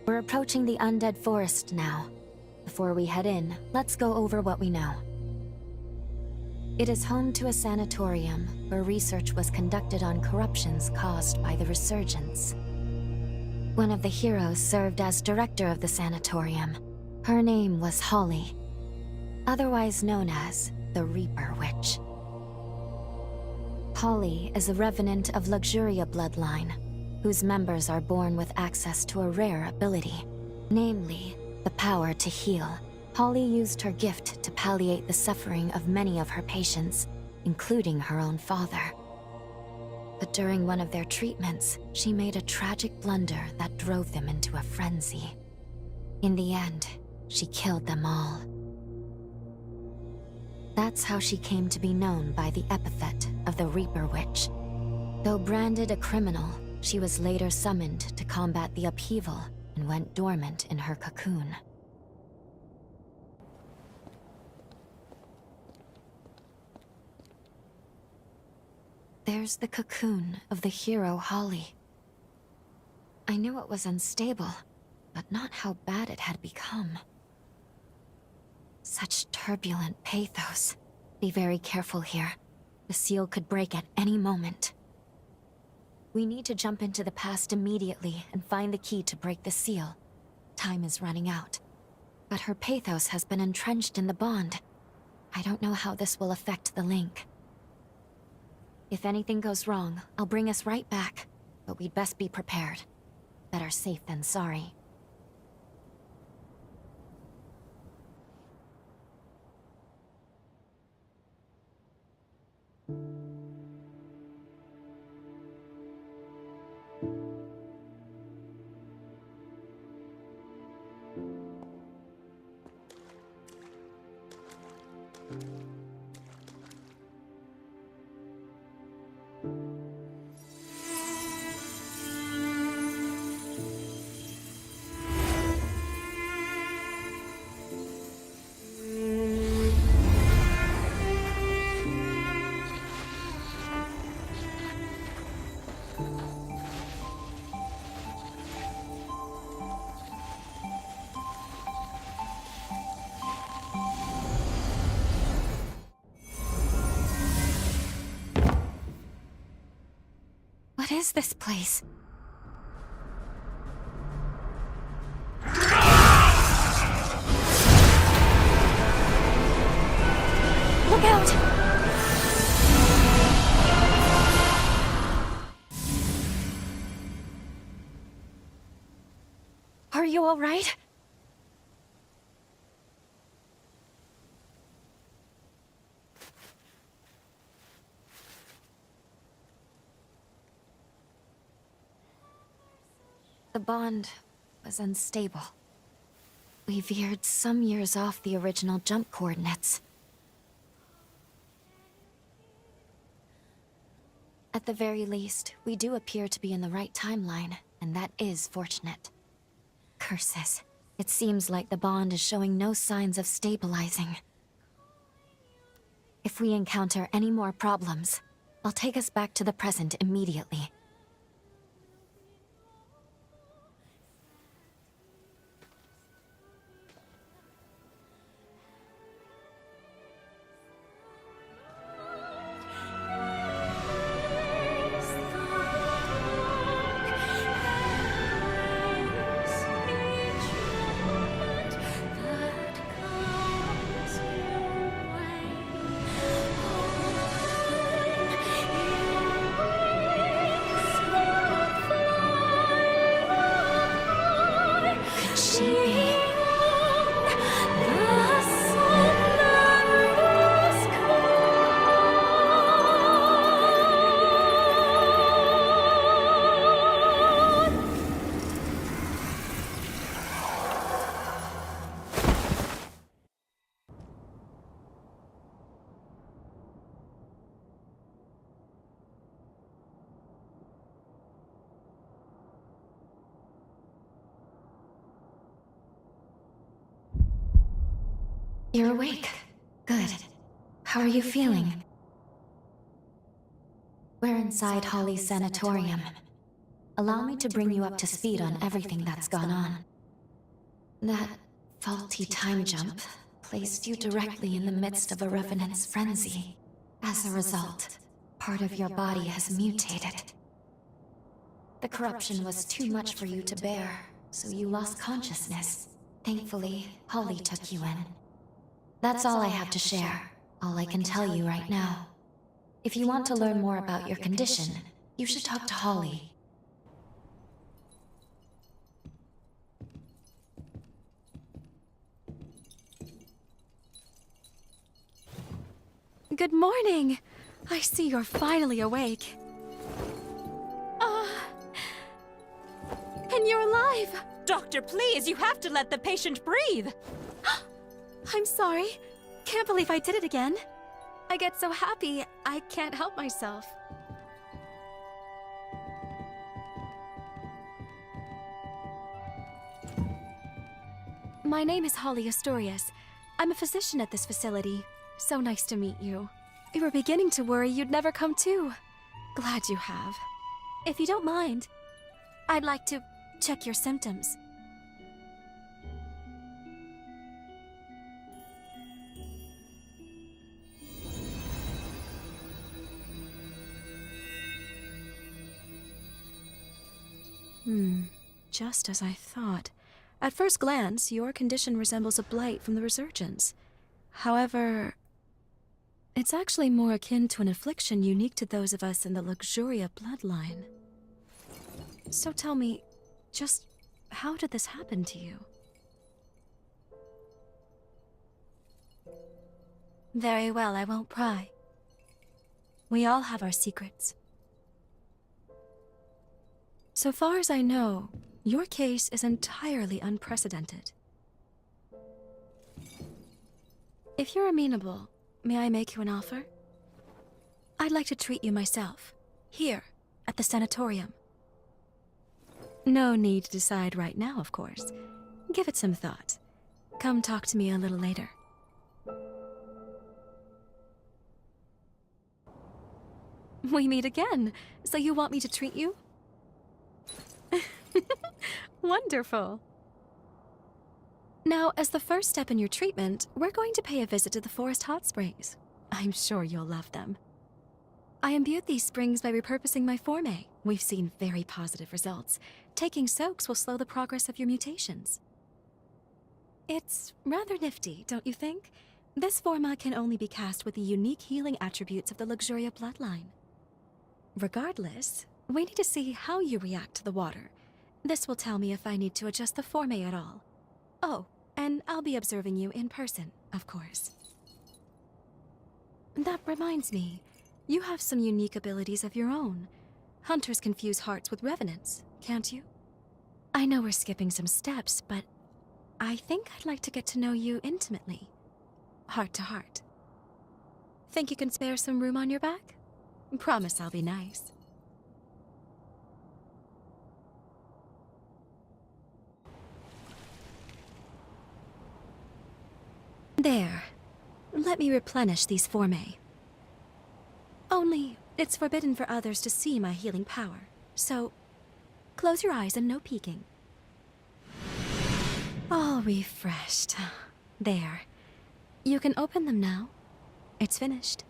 We're approaching the Undead forest now. Before we head in, let's go over what we know. It is home to a sanatorium where research was conducted on corruptions caused by the resurgence. One of the heroes served as director of the sanatorium. Her name was Holly, otherwise known as the Reaper Witch. Holly is a revenant of Luxuria bloodline, whose members are born with access to a rare ability, namely, the power to heal. Holly used her gift to palliate the suffering of many of her patients, including her own father. But during one of their treatments, she made a tragic blunder that drove them into a frenzy. In the end, she killed them all. That's how she came to be known by the epithet of the Reaper Witch. Though branded a criminal, she was later summoned to combat the upheaval and went dormant in her cocoon. There's the cocoon of the hero Holly. I knew it was unstable, but not how bad it had become. Such turbulent pathos. Be very careful here. The seal could break at any moment. We need to jump into the past immediately and find the key to break the seal. Time is running out. But her pathos has been entrenched in the bond. I don't know how this will affect the link. If anything goes wrong, I'll bring us right back, but we'd best be prepared. Better safe than sorry. What is this place? Look out! Are you all right? The bond was unstable. We veered some years off the original jump coordinates. At the very least, we do appear to be in the right timeline, and that is fortunate. Curses. It seems like the bond is showing no signs of stabilizing. If we encounter any more problems, I'll take us back to the present immediately. You're awake. Good. How are you feeling? We're inside Holly's sanatorium. Allow me to bring you up to speed on everything that's gone on. That faulty time jump placed you directly in the midst of a revenant's frenzy. As a result, part of your body has mutated. The corruption was too much for you to bear, so you lost consciousness. Thankfully, Holly took you in. That's all I have to share, all I can tell you right now. If you want to learn more about your condition, you should talk to Holly. Good morning! I see you're finally awake. And you're alive! Doctor, please, you have to let the patient breathe! I'm sorry. Can't believe I did it again. I get so happy, I can't help myself. My name is Holly Astorius. I'm a physician at this facility. So nice to meet you. We were beginning to worry you'd never come to. Glad you have. If you don't mind, I'd like to check your symptoms. Just as I thought. At first glance, your condition resembles a blight from the resurgence. However, it's actually more akin to an affliction unique to those of us in the Luxuria bloodline. So tell me, just how did this happen to you? Very well, I won't pry. We all have our secrets. So far as I know, your case is entirely unprecedented. If you're amenable, may I make you an offer? I'd like to treat you myself, here, at the sanatorium. No need to decide right now, of course. Give it some thought. Come talk to me a little later. We meet again, so you want me to treat you? Wonderful. Now, as the first step in your treatment, we're going to pay a visit to the forest hot springs. I'm sure you'll love them. I imbued these springs by repurposing my forme. We've seen very positive results. Taking soaks will slow the progress of your mutations. It's rather nifty, don't you think? This forma can only be cast with the unique healing attributes of the Luxuria bloodline. Regardless, we need to see how you react to the water. This will tell me if I need to adjust the forme at all. Oh, and I'll be observing you in person, of course. That reminds me, you have some unique abilities of your own. Hunters confuse hearts with revenants, can't you? I know we're skipping some steps, but I think I'd like to get to know you intimately. Heart to heart. Think you can spare some room on your back? Promise I'll be nice. There. Let me replenish these forme. Only, it's forbidden for others to see my healing power. So, close your eyes and no peeking. All refreshed. There. You can open them now. It's finished.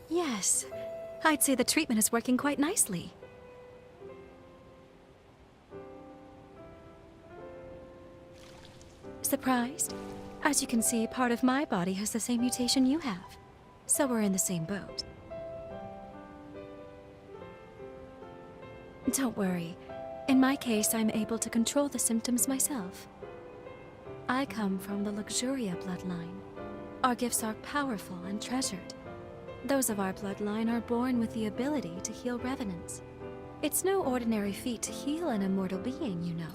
Yes. I'd say the treatment is working quite nicely. Surprised? As you can see, part of my body has the same mutation you have. So we're in the same boat. Don't worry. In my case, I'm able to control the symptoms myself. I come from the Luxuria bloodline. Our gifts are powerful and treasured. Those of our bloodline are born with the ability to heal revenants. It's no ordinary feat to heal an immortal being, you know.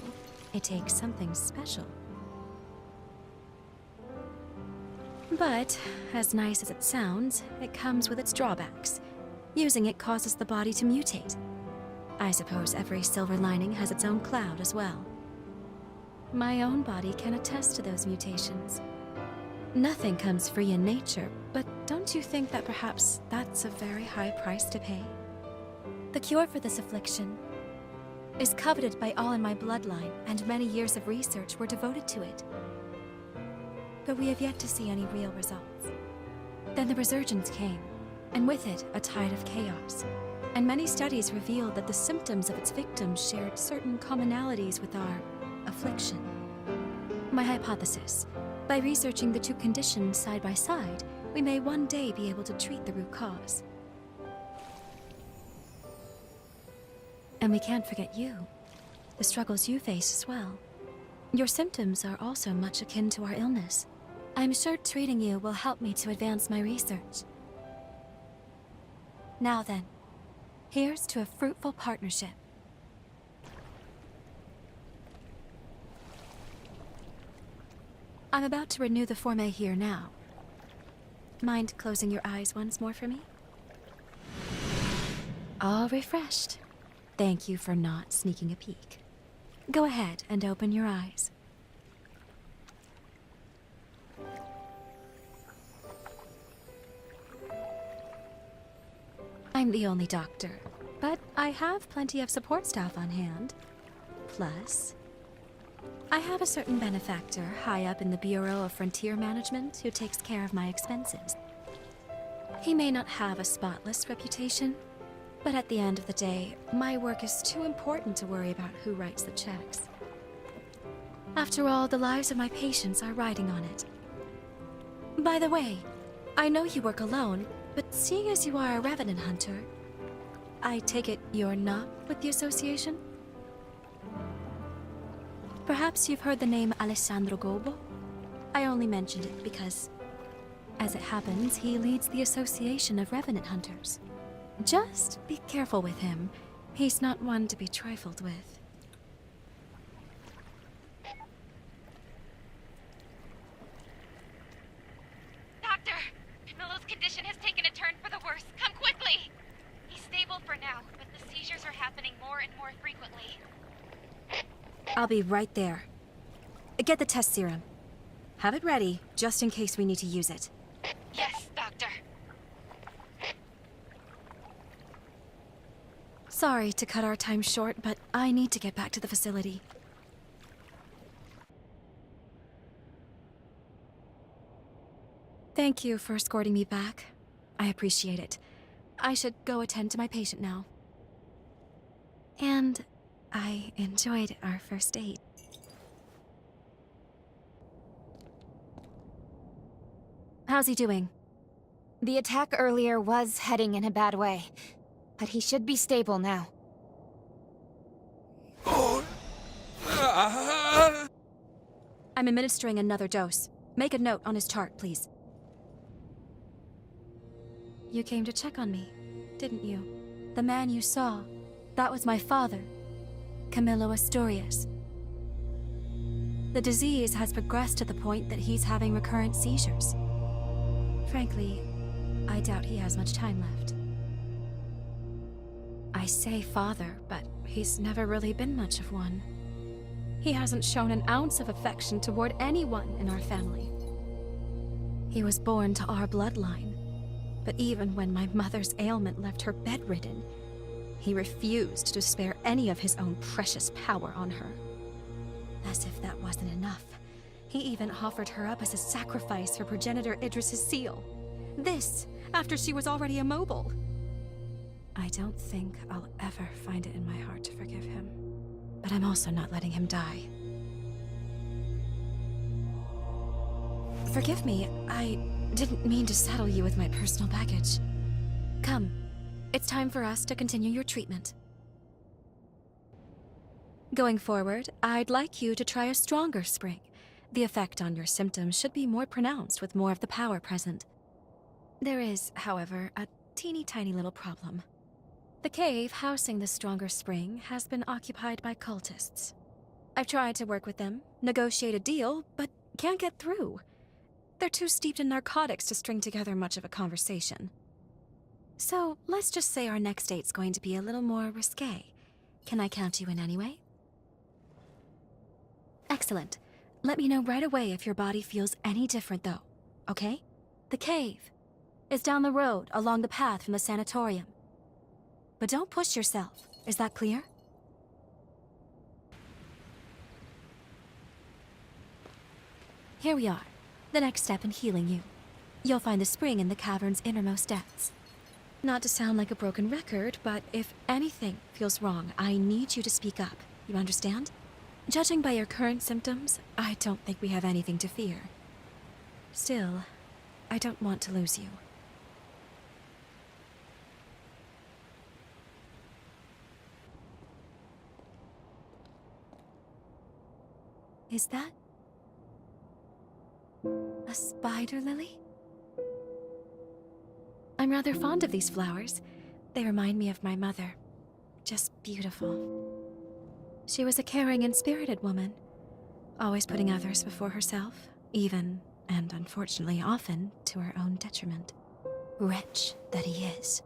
It takes something special. But, as nice as it sounds, it comes with its drawbacks. Using it causes the body to mutate. I suppose every silver lining has its own cloud as well. My own body can attest to those mutations. Nothing comes free in nature, but don't you think that perhaps that's a very high price to pay? The cure for this affliction is coveted by all in my bloodline, and many years of research were devoted to it. But we have yet to see any real results. Then the resurgence came, and with it, a tide of chaos. And many studies revealed that the symptoms of its victims shared certain commonalities with our affliction. My hypothesis: by researching the two conditions side by side, we may one day be able to treat the root cause. And we can't forget you. The struggles you face as well. Your symptoms are also much akin to our illness. I'm sure treating you will help me to advance my research. Now then, here's to a fruitful partnership. I'm about to renew the forme here now. Mind closing your eyes once more for me? All refreshed. Thank you for not sneaking a peek. Go ahead and open your eyes. I'm the only doctor, but I have plenty of support staff on hand. Plus, I have a certain benefactor high up in the Bureau of Frontier Management who takes care of my expenses. He may not have a spotless reputation, but at the end of the day, my work is too important to worry about who writes the checks. After all, the lives of my patients are riding on it. By the way, I know you work alone, but seeing as you are a revenant hunter, I take it you're not with the association? Perhaps you've heard the name Alessandro Gobo? I only mentioned it because, as it happens, he leads the Association of Revenant Hunters. Just be careful with him. He's not one to be trifled with. Doctor! Camillo's condition has taken a turn for the worse. Come quickly! He's stable for now, but the seizures are happening more and more frequently. I'll be right there. Get the test serum. Have it ready, just in case we need to use it. Yes, Doctor. Sorry to cut our time short, but I need to get back to the facility. Thank you for escorting me back. I appreciate it. I should go attend to my patient now. And I enjoyed our first date. How's he doing? The attack earlier was heading in a bad way, but he should be stable now. I'm administering another dose. Make a note on his chart, please. You came to check on me, didn't you? The man you saw, that was my father, Camillo Asturias. The disease has progressed to the point that he's having recurrent seizures. Frankly, I doubt he has much time left. I say father, but he's never really been much of one. He hasn't shown an ounce of affection toward anyone in our family. He was born to our bloodline, but even when my mother's ailment left her bedridden, he refused to spare any of his own precious power on her. As if that wasn't enough, he even offered her up as a sacrifice for progenitor Idris's seal. This, after she was already immobile. I don't think I'll ever find it in my heart to forgive him. But I'm also not letting him die. Forgive me, I didn't mean to saddle you with my personal baggage. Come, it's time for us to continue your treatment. Going forward, I'd like you to try a stronger spring. The effect on your symptoms should be more pronounced with more of the power present. There is, however, a teeny tiny little problem. The cave housing the stronger spring has been occupied by cultists. I've tried to work with them, negotiate a deal, but can't get through. They're too steeped in narcotics to string together much of a conversation. So, let's just say our next date's going to be a little more risque. Can I count you in anyway? Excellent. Let me know right away if your body feels any different, though, okay? The cave is down the road along the path from the sanatorium. But don't push yourself. Is that clear? Here we are. The next step in healing you. You'll find the spring in the cavern's innermost depths. Not to sound like a broken record, but if anything feels wrong, I need you to speak up. You understand? Judging by your current symptoms, I don't think we have anything to fear. Still, I don't want to lose you. Is that a spider lily? I'm rather fond of these flowers. They remind me of my mother. Just beautiful. She was a caring and spirited woman, always putting others before herself, even, and unfortunately often, to her own detriment. Wretch that he is.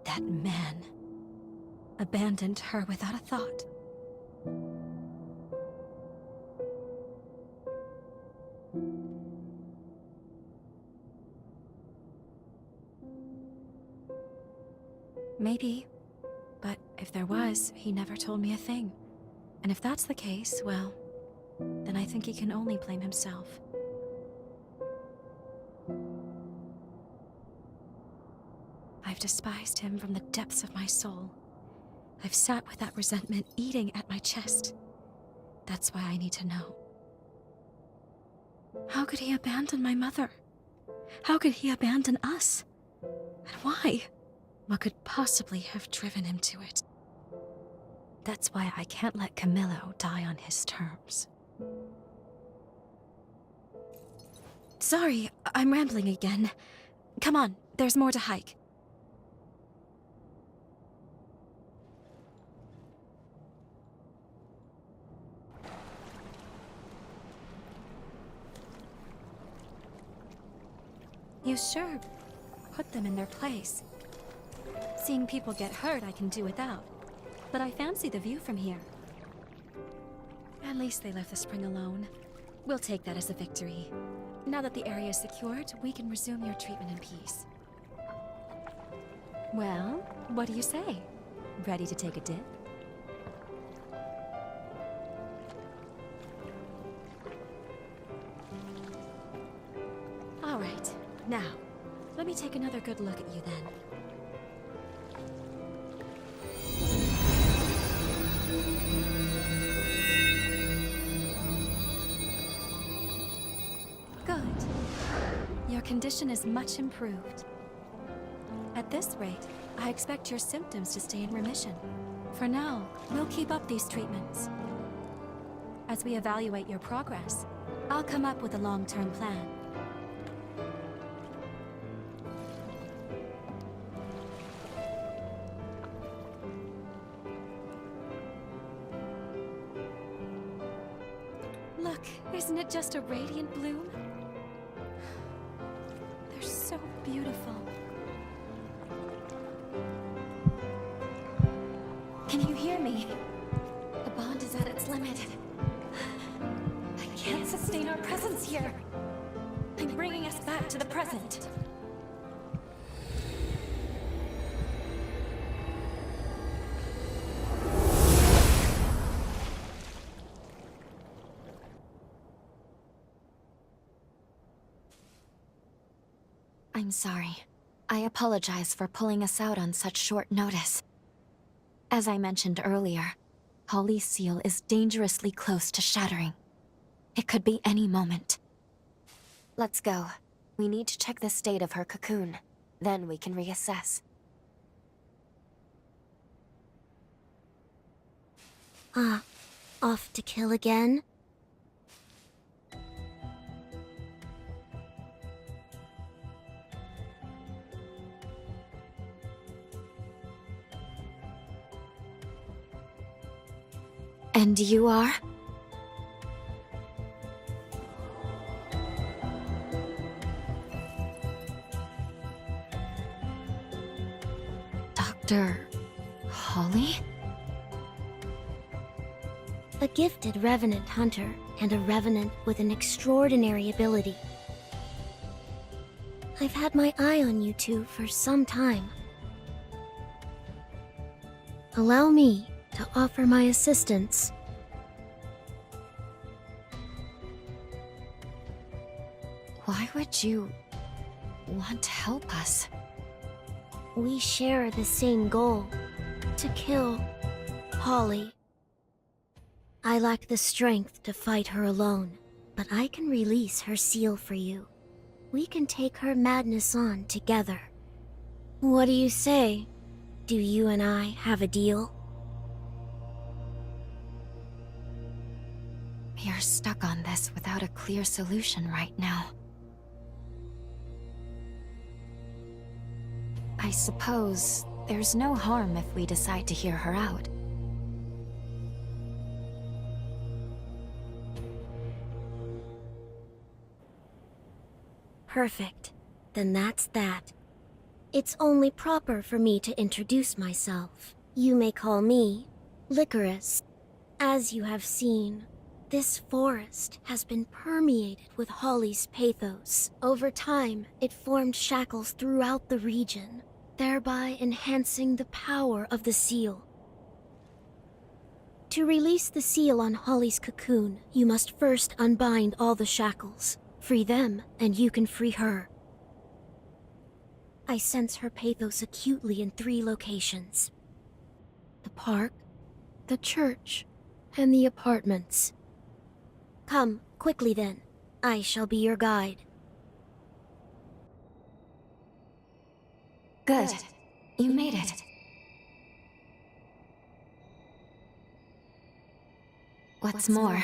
That man abandoned her without a thought. Maybe. But if there was, he never told me a thing. And if that's the case, well, then I think he can only blame himself. I've despised him from the depths of my soul. I've sat with that resentment eating at my chest. That's why I need to know. How could he abandon my mother? How could he abandon us? And why? What could possibly have driven him to it? That's why I can't let Camillo die on his terms. Sorry, I'm rambling again. Come on, there's more to hike. You sure put them in their place. Seeing people get hurt I can do without, but I fancy the view from here. At least they left the spring alone. We'll take that as a victory. Now that the area is secured, we can resume your treatment in peace. Well, what do you say? Ready to take a dip? All right, now, let me take another good look at you then. Your condition is much improved. At this rate, I expect your symptoms to stay in remission. For now, we'll keep up these treatments. As we evaluate your progress, I'll come up with a long-term plan. Look, isn't it just a radiant bloom? They're so beautiful. Can you hear me? The bond is at its limit. I can't sustain our presence here. I'm bringing us back to the present. I'm sorry. I apologize for pulling us out on such short notice. As I mentioned earlier, Holly's seal is dangerously close to shattering. It could be any moment. Let's go. We need to check the state of her cocoon. Then we can reassess. Off to kill again? And you are? Dr. Holly? A gifted revenant hunter, and a revenant with an extraordinary ability. I've had my eye on you two for some time. Allow me to offer my assistance. would you want to help us? We share the same goal, to kill Holly. I lack the strength to fight her alone, but I can release her seal for you. We can take her madness on together. What do you say? Do you and I have a deal? We are stuck on this without a clear solution right now. I suppose there's no harm if we decide to hear her out. Perfect. Then that's that. It's only proper for me to introduce myself. You may call me Licorice. As you have seen, this forest has been permeated with Holly's pathos. Over time, it formed shackles throughout the region, thereby enhancing the power of the seal. To release the seal on Holly's cocoon, you must first unbind all the shackles. Free them, and you can free her. I sense her pathos acutely in 3 locations: the park, the church, and the apartments. Come, quickly then. I shall be your guide. Good. You made it. What's more,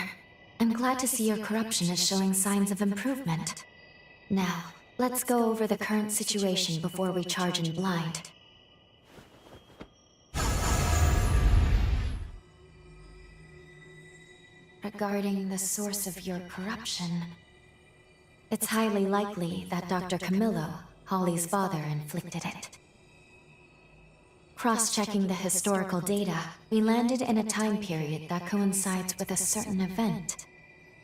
I'm glad to see your corruption is showing signs of improvement. Now, let's go over the current situation before we charge in blind. Regarding the source of your corruption, it's highly likely that Dr. Camillo, Holly's father, inflicted it. Cross-checking the historical data, we landed in a time period that coincides with a certain event.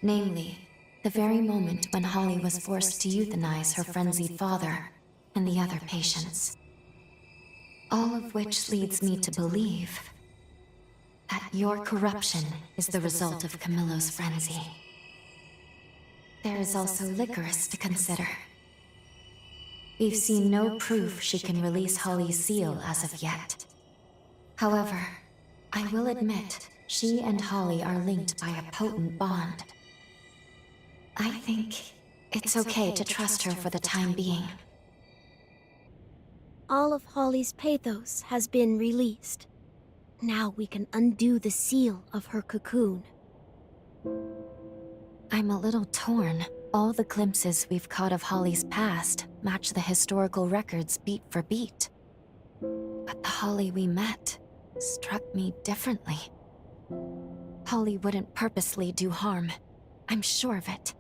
Namely, the very moment when Holly was forced to euthanize her frenzied father and the other patients. All of which leads me to believe that your corruption is the result of Camillo's frenzy. There is also Licorice to consider. We've seen no proof she can release Holly's seal as of yet. However, I will admit, she and Holly are linked by a potent bond. I think it's okay to trust her for the time being. All of Holly's pathos has been released. Now we can undo the seal of her cocoon. I'm a little torn. All the glimpses we've caught of Holly's past match the historical records beat for beat. But the Holly we met struck me differently. Holly wouldn't purposely do harm. I'm sure of it.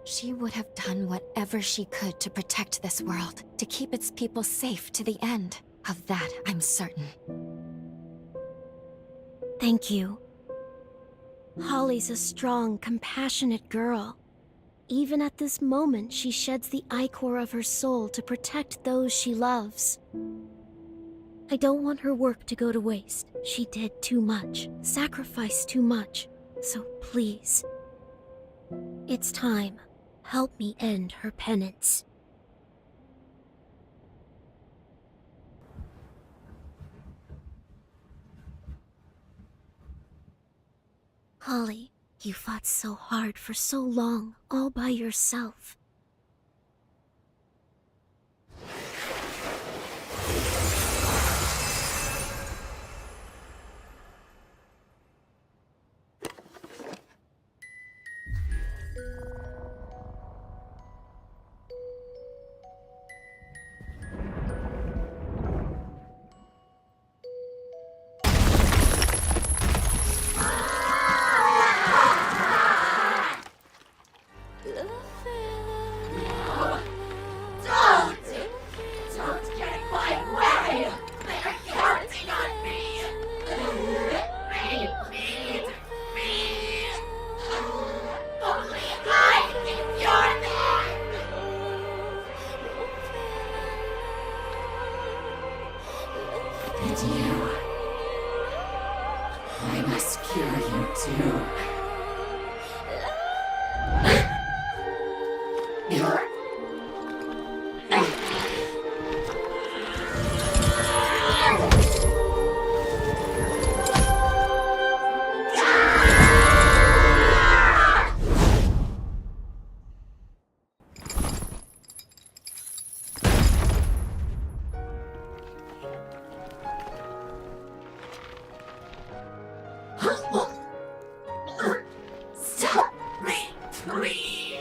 She would have done whatever she could to protect this world, to keep its people safe to the end. Of that, I'm certain. Thank you. Holly's a strong, compassionate girl. Even at this moment, she sheds the ichor of her soul to protect those she loves. I don't want her work to go to waste. She did too much, sacrificed too much. So please, it's time. Help me end her penance. Holly, you fought so hard for so long, all by yourself. Stop me, please.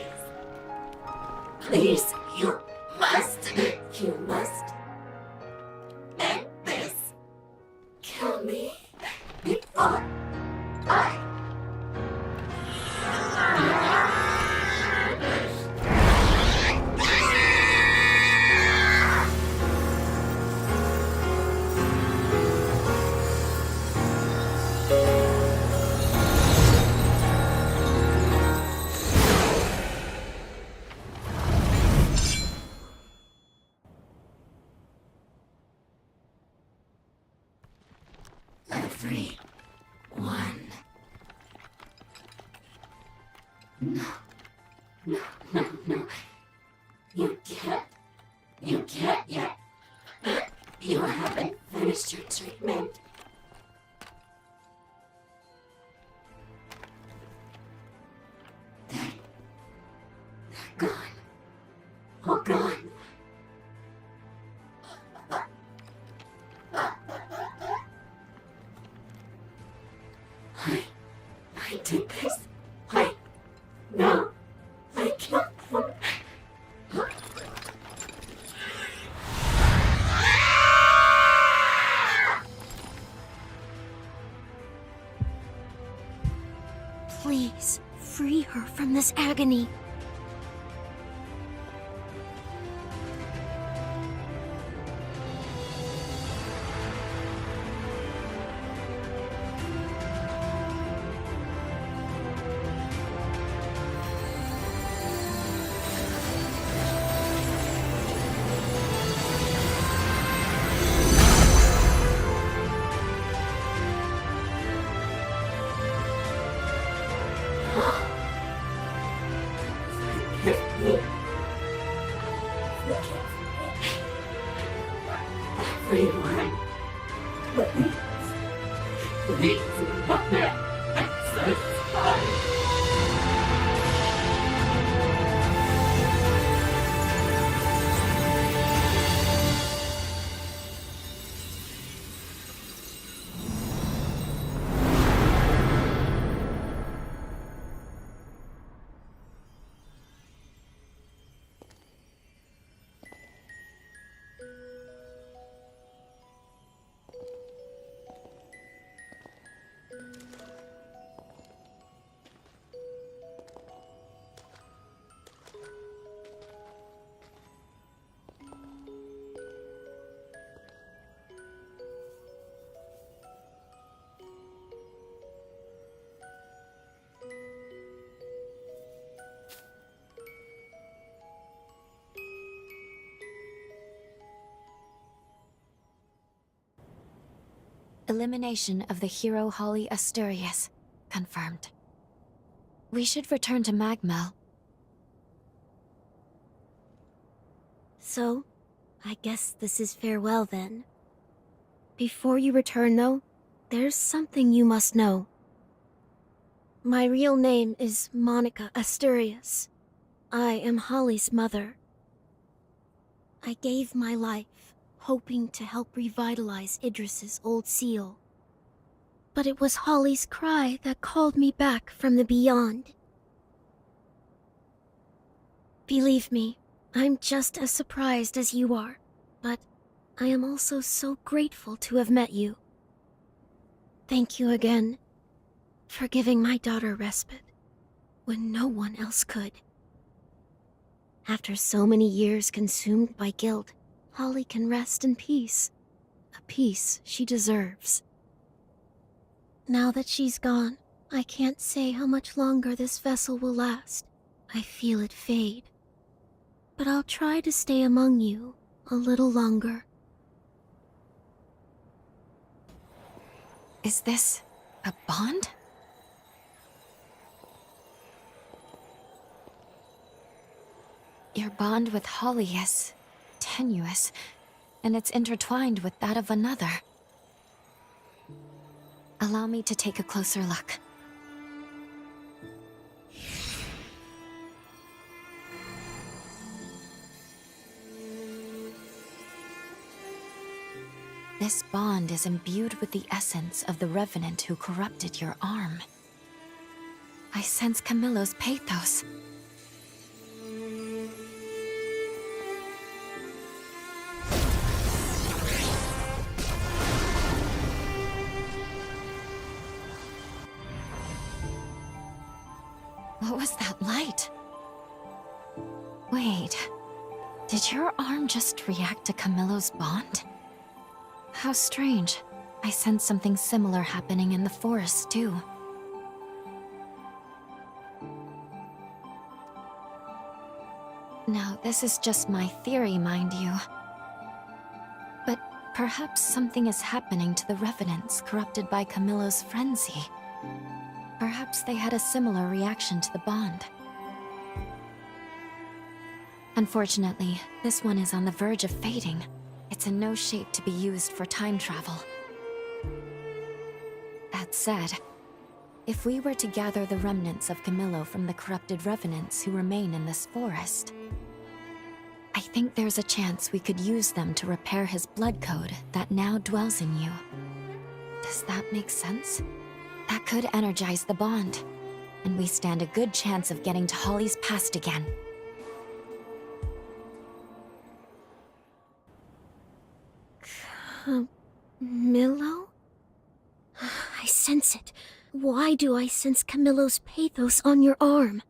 Please, you must end this. Kill me before I... Everyone. No. You can't yet. You haven't finished your treatment. They're gone. All gone. I did this. No. I killed them. Please, free her from this agony. Everyone. Please, Mother. I'm so sorry. Elimination of the hero Holly Asturias. Confirmed. We should return to Magmel. So, I guess this is farewell then. Before you return, though, there's something you must know. My real name is Monica Asturias. I am Holly's mother. I gave my life, hoping to help revitalize Idris's old seal. But it was Holly's cry that called me back from the beyond. Believe me, I'm just as surprised as you are, but I am also so grateful to have met you. Thank you again for giving my daughter respite when no one else could. After so many years consumed by guilt, Holly can rest in peace, a peace she deserves. Now that she's gone, I can't say how much longer this vessel will last. I feel it fade. But I'll try to stay among you a little longer. Is this a bond? Your bond with Holly is tenuous, and it's intertwined with that of another. Allow me to take a closer look. This bond is imbued with the essence of the revenant who corrupted your arm. I sense Camillo's pathos. What was that light? Wait, did your arm just react to Camillo's bond? How strange. I sense something similar happening in the forest, too. Now, this is just my theory, mind you. But perhaps something is happening to the revenants corrupted by Camillo's frenzy. Perhaps they had a similar reaction to the bond. Unfortunately, this one is on the verge of fading. It's in no shape to be used for time travel. That said, if we were to gather the remnants of Camillo from the corrupted revenants who remain in this forest, I think there's a chance we could use them to repair his blood code that now dwells in you. Does that make sense? That could energize the bond, and we stand a good chance of getting to Holly's past again. Camillo? I sense it. Why do I sense Camillo's pathos on your arm?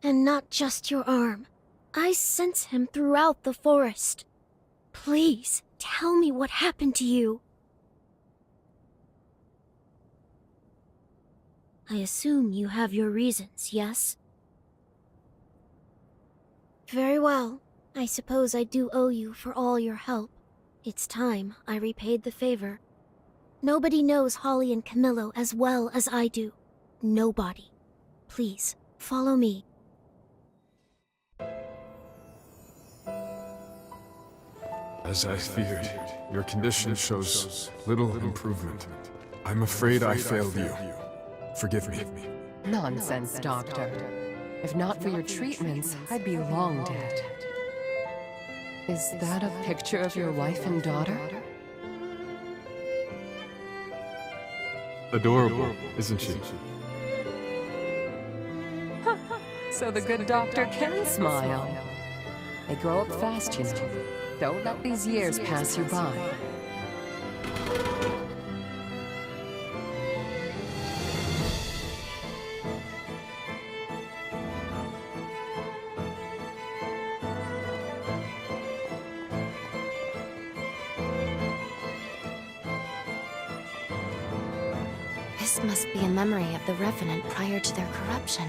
And not just your arm. I sense him throughout the forest. Please, tell me what happened to you. I assume you have your reasons, yes? Very well. I suppose I do owe you for all your help. It's time I repaid the favor. Nobody knows Holly and Camillo as well as I do. Nobody. Please, follow me. As I feared, your condition shows little improvement. I'm afraid I failed you. Forgive me. Nonsense, Doctor. If not for your treatments, I'd be long dead. Is that a picture of your wife and daughter? Adorable, isn't she? So the good doctor can smile. They grow up fast, you know. Don't let these years pass you by. This must be a memory of the Revenant prior to their corruption.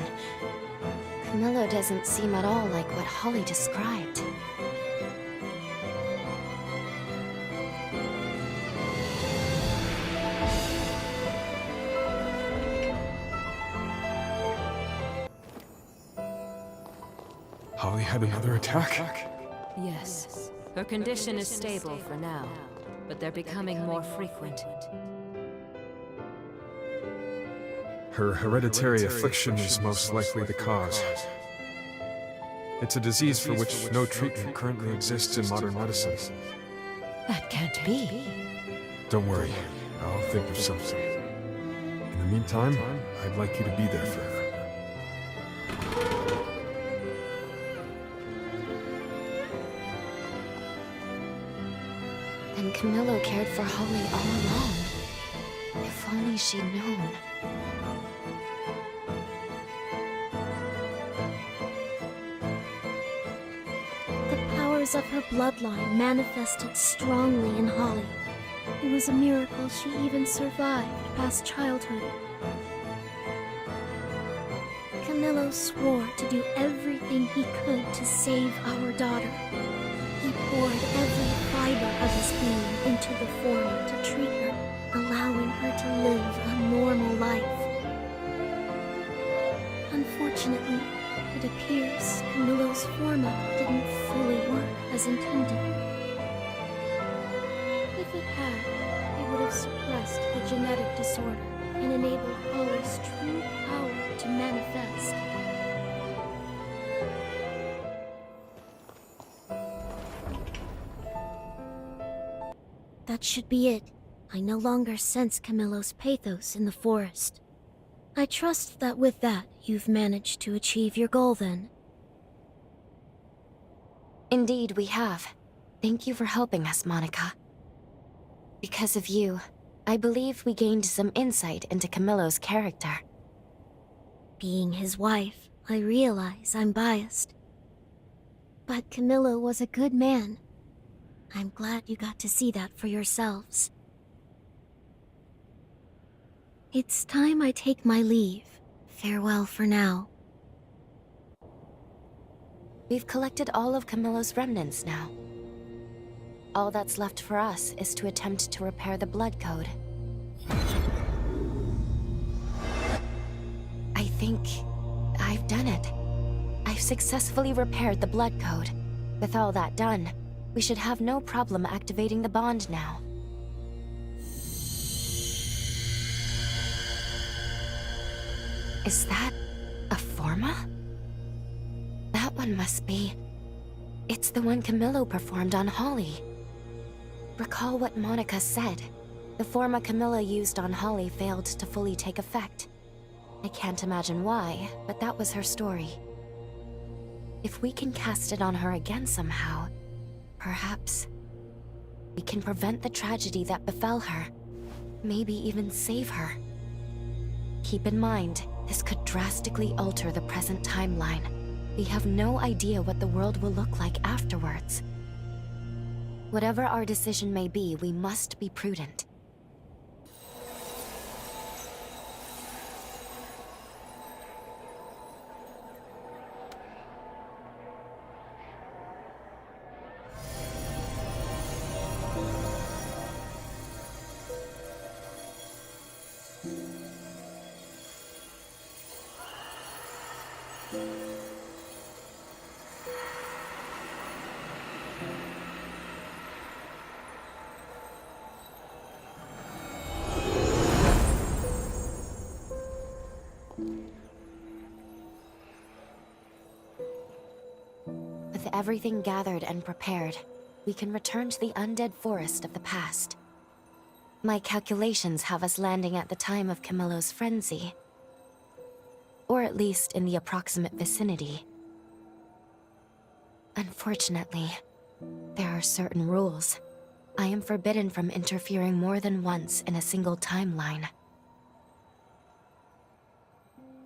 Camillo doesn't seem at all like what Holly described. Holly had another attack? Yes. Her condition is stable for now, but they're becoming more frequent. Her hereditary affliction is most likely the cause. It's a disease for which no treatment currently exists in modern medicine. That can't be. Don't worry, I'll think of something. In the meantime, I'd like you to be there for her. Then Camillo cared for Holly all along. If only she'd known. The powers of her bloodline manifested strongly in Holly. It was a miracle she even survived past childhood. Camillo swore to do everything he could to save our daughter. He poured every fiber of his being into the former to treat her, allowing her to live a normal life. Unfortunately, it appears Camillo's forma didn't fully work as intended. If it had, it would have suppressed the genetic disorder and enabled Holly's true power to manifest. That should be it. I no longer sense Camillo's pathos in the forest. I trust that with that, you've managed to achieve your goal then. Indeed, we have. Thank you for helping us, Monica. Because of you, I believe we gained some insight into Camillo's character. Being his wife, I realize I'm biased. But Camillo was a good man. I'm glad you got to see that for yourselves. It's time I take my leave. Farewell for now. We've collected all of Camillo's remnants now. All that's left for us is to attempt to repair the blood code. I think I've done it. I've successfully repaired the blood code. With all that done, we should have no problem activating the bond now. Is that a forma? That one must be... It's the one Camillo performed on Holly. Recall what Monica said. The forma Camillo used on Holly failed to fully take effect. I can't imagine why, but that was her story. If we can cast it on her again somehow, perhaps we can prevent the tragedy that befell her. Maybe even save her. Keep in mind, this could drastically alter the present timeline. We have no idea what the world will look like afterwards. Whatever our decision may be, we must be prudent. With everything gathered and prepared, we can return to the undead forest of the past. My calculations have us landing at the time of Camillo's frenzy. Or at least in the approximate vicinity. Unfortunately, there are certain rules. I am forbidden from interfering more than once in a single timeline.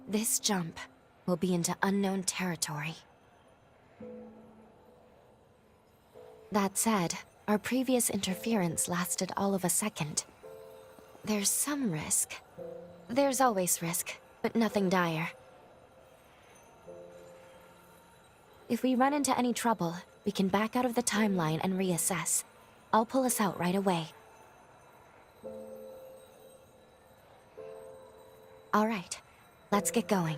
This jump will be into unknown territory. That said, our previous interference lasted all of a second. There's some risk. There's always risk, but nothing dire. If we run into any trouble, we can back out of the timeline and reassess. I'll pull us out right away. All right, let's get going.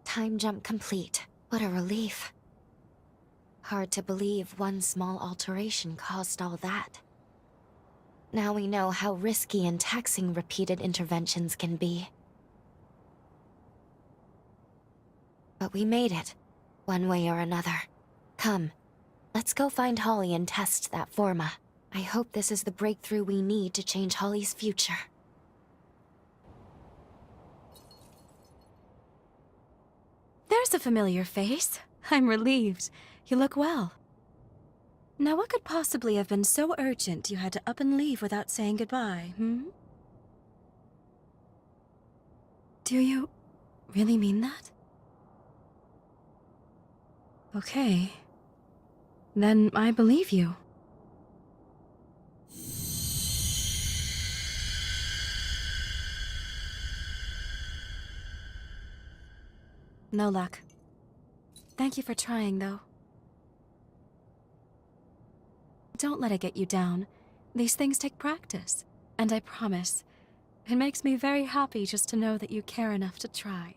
Time jump complete. What a relief. Hard to believe one small alteration caused all that. Now we know how risky and taxing repeated interventions can be. But we made it, one way or another. Come, let's go find Holly and test that forma. I hope this is the breakthrough we need to change Holly's future. There's a familiar face. I'm relieved. You look well. Now what could possibly have been so urgent you had to up and leave without saying goodbye, Do you really mean that? Okay. Then I believe you. No luck. Thank you for trying, though. Don't let it get you down. These things take practice. And I promise, it makes me very happy just to know that you care enough to try.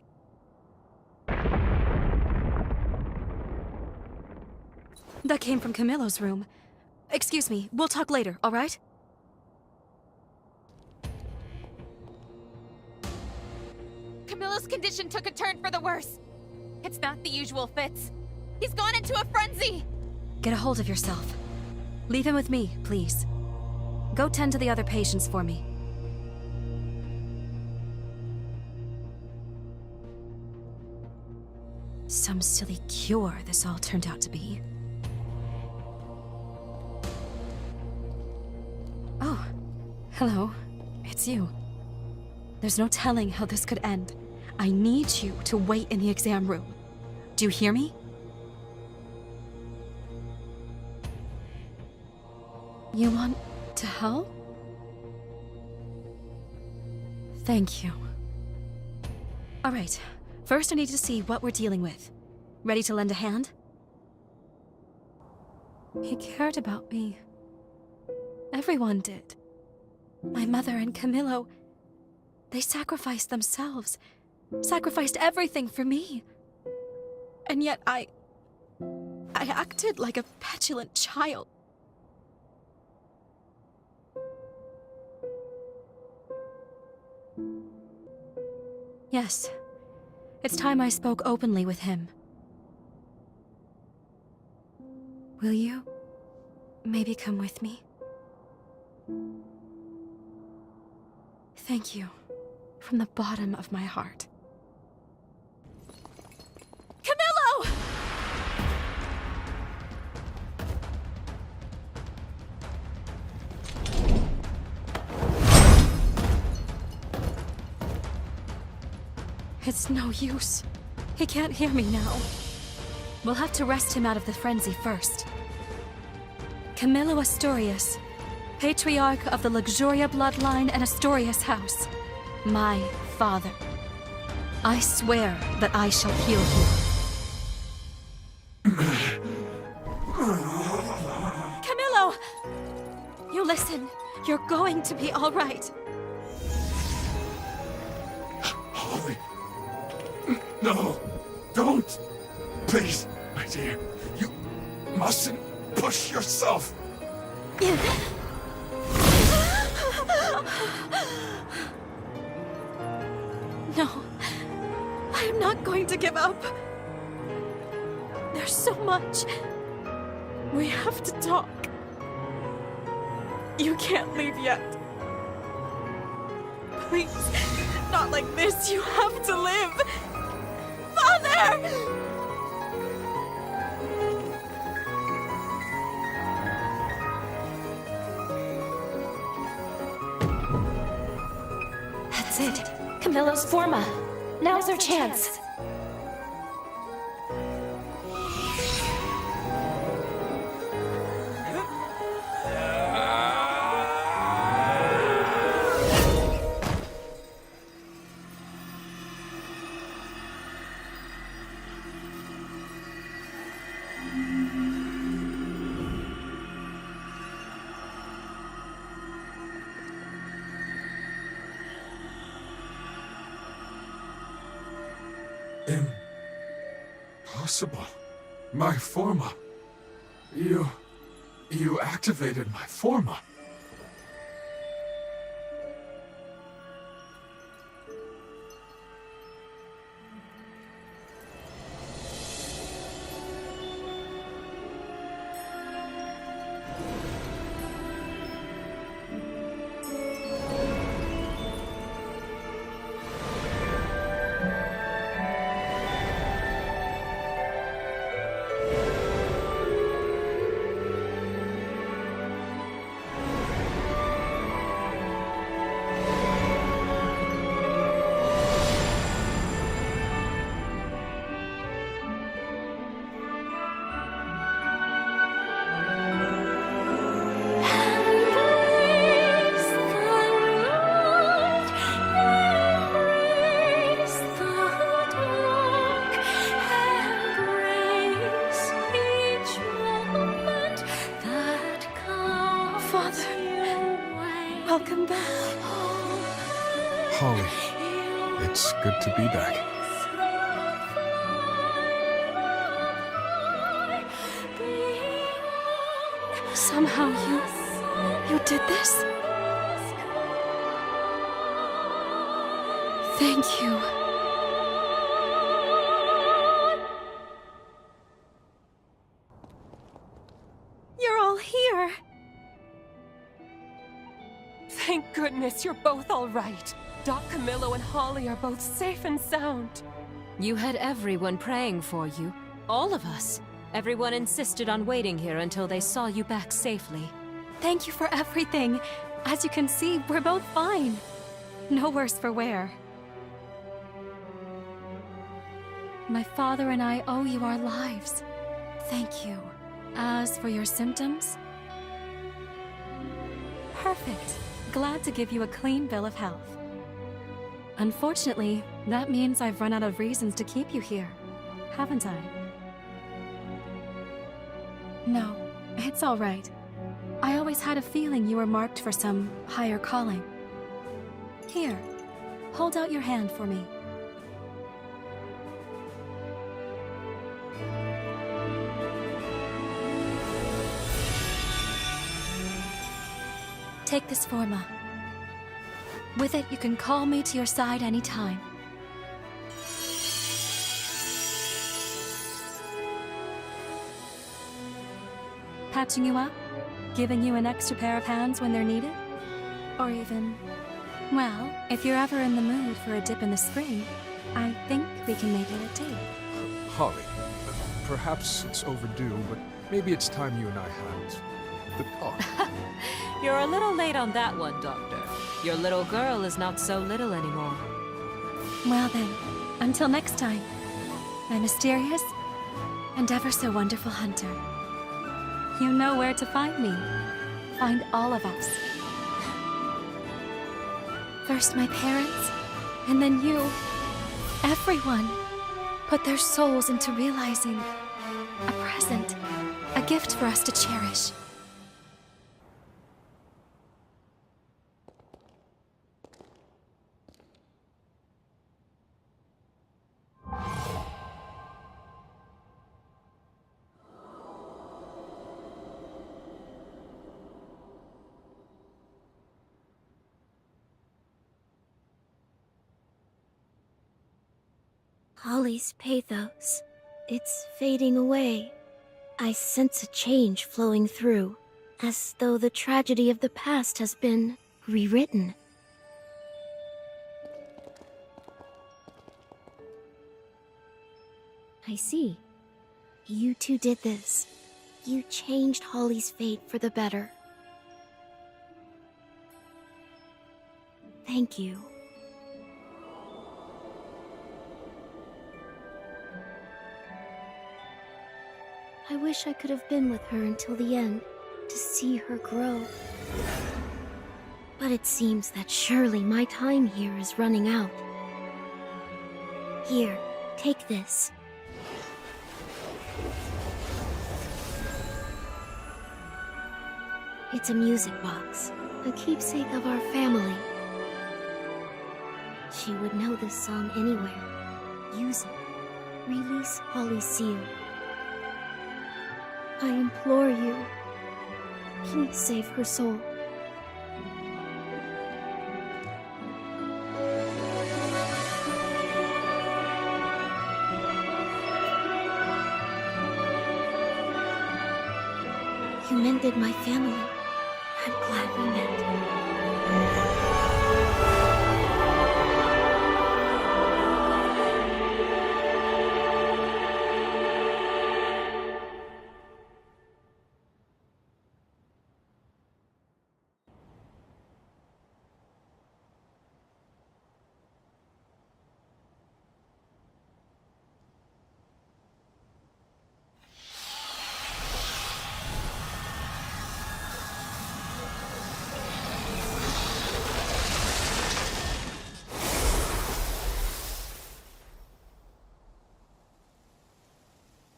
That came from Camillo's room. Excuse me, we'll talk later, all right? Camillo's condition took a turn for the worse. It's not the usual fits. He's gone into a frenzy! Get a hold of yourself. Leave him with me, please. Go tend to the other patients for me. Some silly cure this all turned out to be. Oh, hello. It's you. There's no telling how this could end. I need you to wait in the exam room. Do you hear me? You want to help? Thank you. All right. First, I need to see what we're dealing with. Ready to lend a hand? He cared about me. Everyone did. My mother and Camillo, they sacrificed themselves. Sacrificed everything for me. And yet I acted like a petulant child. Yes. It's time I spoke openly with him. Will you maybe come with me? Thank you, from the bottom of my heart. Camillo! It's no use. He can't hear me now. We'll have to wrest him out of the frenzy first. Camillo Astorius, Patriarch of the Luxuria bloodline and Astorius house. My father. I swear that I shall heal you. Camillo! You listen. You're going to be all right. Holly. No, don't. Please, my dear. You mustn't push yourself. No, I'm not going to give up. There's so much. We have to talk. You can't leave yet. Please, not like this. You have to live. Father! That's it. Camillo's forma. Now's our chance. Impossible. My forma. You activated my forma. Welcome back. Holly, it's good to be back. Somehow you did this? Thank you. You're all here. Thank goodness you're both all right. Doc Camillo and Holly are both safe and sound. You had everyone praying for you. All of us. Everyone insisted on waiting here until they saw you back safely. Thank you for everything. As you can see, we're both fine. No worse for wear. My father and I owe you our lives. Thank you. As for your symptoms? Perfect. Glad to give you a clean bill of health. Unfortunately, that means I've run out of reasons to keep you here, haven't I? No, it's all right. I always had a feeling you were marked for some higher calling. Here, hold out your hand for me. Take this forma. With it, you can call me to your side anytime. Patching you up? Giving you an extra pair of hands when they're needed? Or even... well, if you're ever in the mood for a dip in the spring, I think we can make it a date. Holly, perhaps it's overdue, but maybe it's time you and I had the talk. You're a little late on that one, Doctor. Your little girl is not so little anymore. Well then, until next time, my mysterious and ever so wonderful hunter. You know where to find me. Find all of us. First my parents, and then you. Everyone put their souls into realizing a present, a gift for us to cherish. Holly's pathos. It's fading away. I sense a change flowing through, as though the tragedy of the past has been rewritten. I see. You two did this. You changed Holly's fate for the better. Thank you. I wish I could have been with her until the end, to see her grow. But it seems that surely my time here is running out. Here, take this. It's a music box, a keepsake of our family. She would know this song anywhere. Use it. Release Holly's seal. I implore you, please save her soul. You mended my family. I'm glad we met.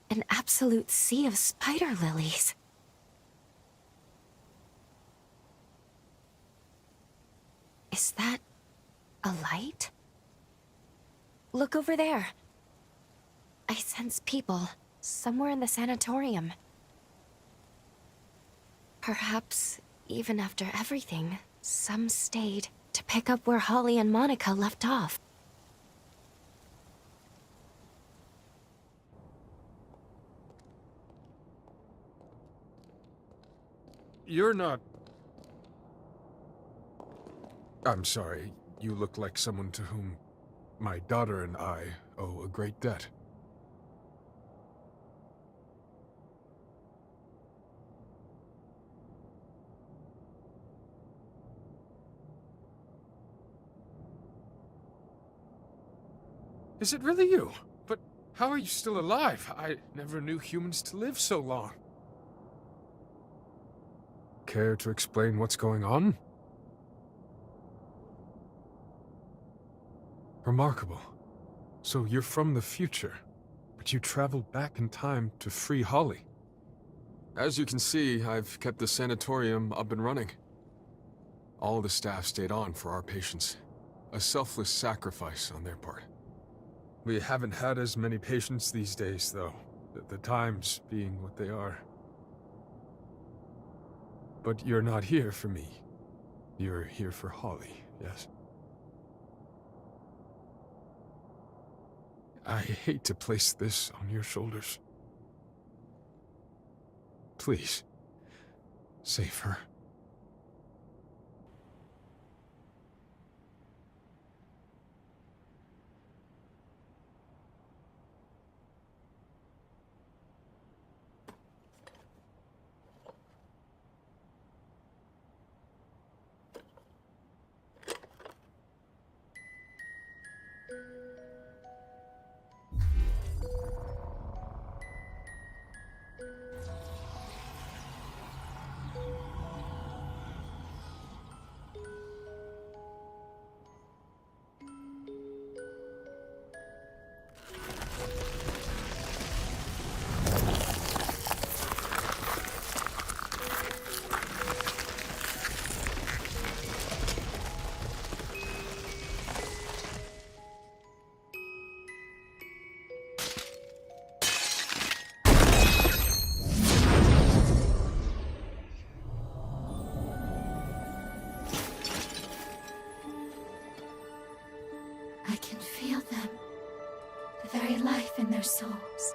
An absolute sea of spider lilies. Is that a light? Look over there. I sense people somewhere in the sanatorium. Perhaps, even after everything, some stayed to pick up where Holly and Monica left off. You're not... I'm sorry. You look like someone to whom my daughter and I owe a great debt. Is it really you? But how are you still alive? I never knew humans to live so long. Care to explain what's going on? Remarkable. So you're from the future, but you traveled back in time to free Holly. As you can see, I've kept the sanatorium up and running. All the staff stayed on for our patients. A selfless sacrifice on their part. We haven't had as many patients these days, though, the times being what they are. But you're not here for me. You're here for Holly, yes? I hate to place this on your shoulders. Please, save her. I can feel them. The very life in their souls.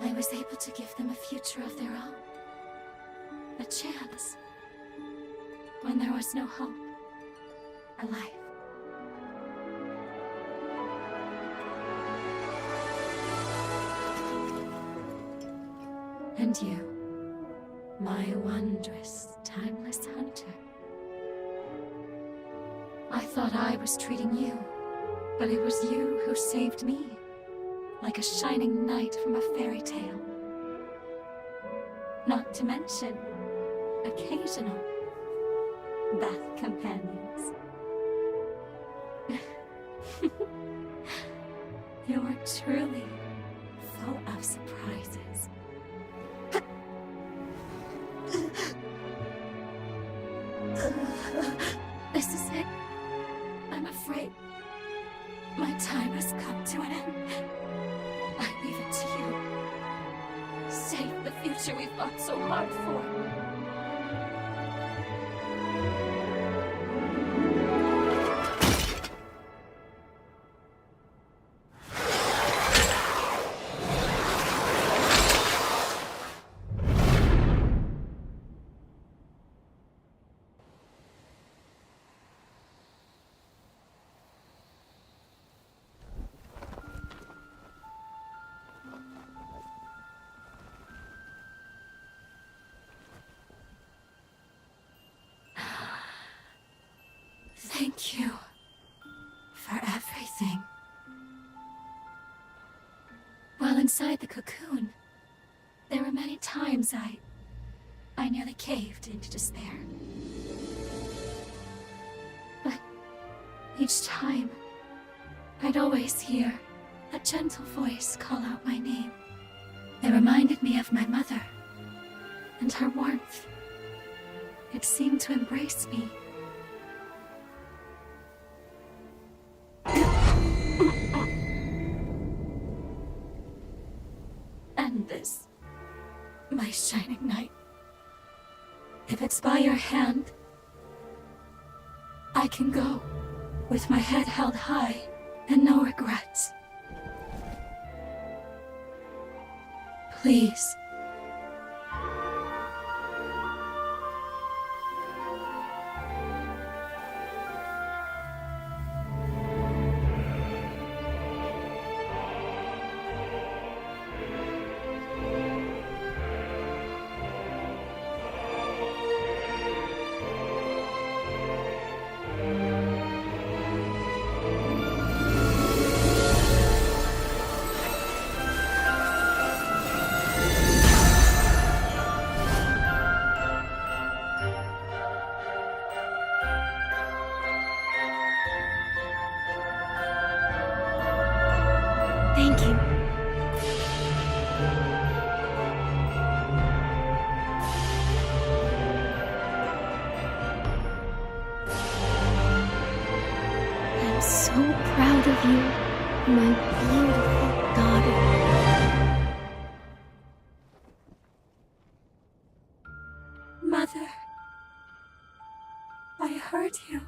I was able to give them a future of their own. A chance. When there was no hope. A life. And you, my wondrous, timeless hunter. I thought I was treating you, but it was you who saved me, like a shining knight from a fairy tale. Not to mention, occasional bath companions. You're truly full of surprises. This is it. I'm afraid my time has come to an end. I leave it to you. Save the future we fought so hard for. Thank you for everything. While inside the cocoon, there were many times I nearly caved into despair. But each time, I'd always hear a gentle voice call out my name. It reminded me of my mother and her warmth. It seemed to embrace me. And this, my shining knight. If it's by your hand, I can go with my head held high and no regrets. Please. Thank you. I'm so proud of you, my beautiful daughter. Mother, I heard you.